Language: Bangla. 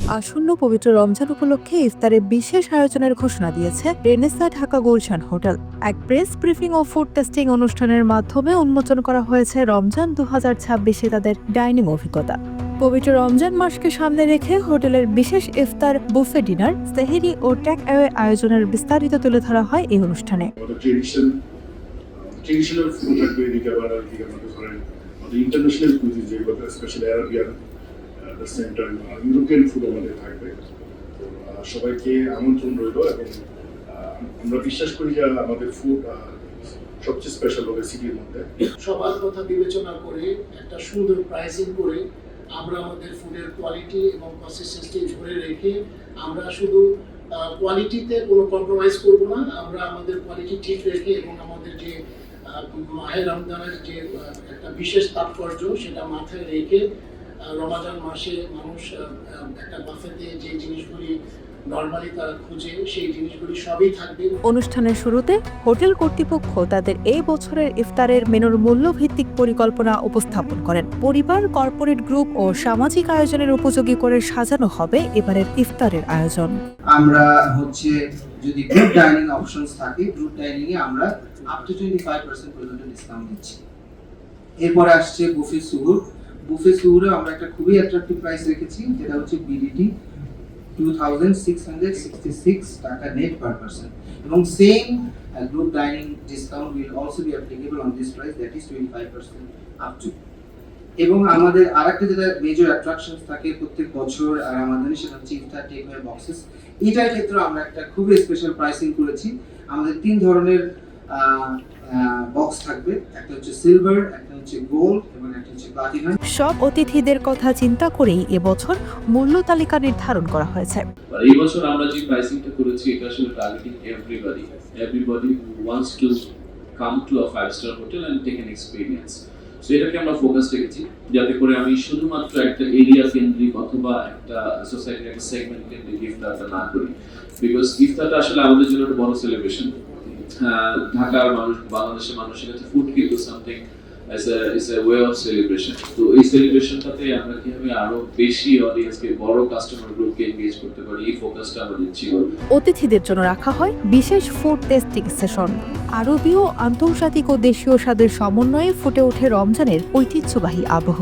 আসন্ন পবিত্র রমজান উপলক্ষে ইফতারে বিশেষ আয়োজনের ঘোষণা দিয়েছে রেনেসা ঢাকা গুলশান হোটেল। এক প্রেস ব্রিফিং ও ফুড টেস্টিং অনুষ্ঠানের মাধ্যমে উন্মোচন করা হয়েছে রমজান 2026-এ তাদের ডাইনিং অভিজ্ঞতা। পবিত্র রমজান মাসকে সামনে রেখে হোটেলের বিশেষ ইফতার, বুফে ডিনার, সেহরি ও টেক অ্যাওয়ে আয়োজনের বিস্তারিত তুলে ধরা হয় এই অনুষ্ঠানে। ট্রেডিশনাল ফুড থাকবে, এদিকে আবার আর কি আমাদের ধরেন ইন্টারন্যাশনাল কুইজিন যেগুলো specially Arabian centre European food আমাদের থাকবে। তো সবাইকে আমন্ত্রণ রইল এবং আমরা বিশ্বাস করি যে আমাদের ফুড সবচেয়ে স্পেশাল হবে সিটির মধ্যে। সবার কথা বিবেচনা করে একটা সুন্দর প্রাইসিং করে আমরা আমাদের ফুডের কোয়ালিটি এবং কনসিস্টেন্সি ধরে রেখে আমরা শুধু কোয়ালিটিতে কোনো কম্প্রোমাইজ করব না, আমরা আমাদের কোয়ালিটি ঠিক রেখে এবং আমাদের যে মাহে রমজানের যে একটা বিশেষ তাৎপর্য সেটা মাথায় রেখে রমাজান মাসে মানুষ একটা বাফেতে যে জিনিসগুলি নরমালি তারা খুঁজে সেই জিনিসগুলি সবই থাকবে। অনুষ্ঠানের শুরুতে হোটেল কর্তৃপক্ষ তাদের এই বছরের ইফতারের মেনুর মূল্যভিত্তিক পরিকল্পনা উপস্থাপন করেন। পরিবার, কর্পোরেট গ্রুপ ও সামাজিক আয়োজনের উপযোগী করে সাজানো হবে এবারের ইফতারের আয়োজন। আমরা যদি গ্রুপ ডাইনিং অপশনস থাকে, গ্রুপ ডাইনিং এ আমরা আপ টু 25% পর্যন্ত ডিসকাউন্ট দিচ্ছি। এরপরে আসছে বুফে সুহুর। বুফে সুহুরে আমরা একটা খুবই অ্যাট্রাকটিভ প্রাইস রেখেছি, যেটা হচ্ছে বিডিটি 2666 টাকা নেট পার পারসন, এবং same group dining discount will also be applicable on this price, that is 25% up to. এবং আমাদের আরেকটা যেটা মেজর অ্যাট্রাকশনস থাকে প্রত্যেক বছর আর আমাদের, সেটা হচ্ছে ইফতার টেক অ্যাওয়ে বক্সেস। এটার ক্ষেত্রে আমরা একটা খুবই স্পেশাল প্রাইসিং করেছি। আমাদের 3 ধরনের বক্স থাকবে, একটা হচ্ছে সিলভার, একটা হচ্ছে গোল্ড এবং একটা হচ্ছে প্লাটিনাম। সব অতিথিদের কথা চিন্তা করেই এবছর মূল্য তালিকা নির্ধারণ করা হয়েছে। এই বছর আমরা যে প্রাইসিংটা করেছি এটা আসলে targeting everybody who wants to come to a 5-star hotel and take an experience. So এটাকে আমরা ফোকাস রেখেছি, যাতে করে আমি শুধুমাত্র একটা এরিয়া কেন্দ্রিক অথবা একটা সোসাইটির একটা সেগমেন্ট কেন্দ্রিক ইফতারটা না করি, বিকজ ইফতারটা আসলে আমাদের জন্য একটা বড় সেলিব্রেশন। ঢাকার মানুষ, বাংলাদেশের মানুষের কাছে ফুড কিন্তু something is a way of celebration. তো এই সেলিব্রেশনটাতে আমরা কিভাবে আরো বেশি অডিয়েন্সকে, বড় কাস্টমার গ্রুপকে এনগেজ করতে পারি, এই ফোকাসটা আমাদের ছিল। অতিথিদের জন্য রাখা হয় বিশেষ ফুড টেস্টিং সেশন। আরবীয়, আন্তর্জাতিক ও দেশীয় স্বাদের সমন্বয়ে ফুটে ওঠে রমজানের ঐতিহ্যবাহী আবহ।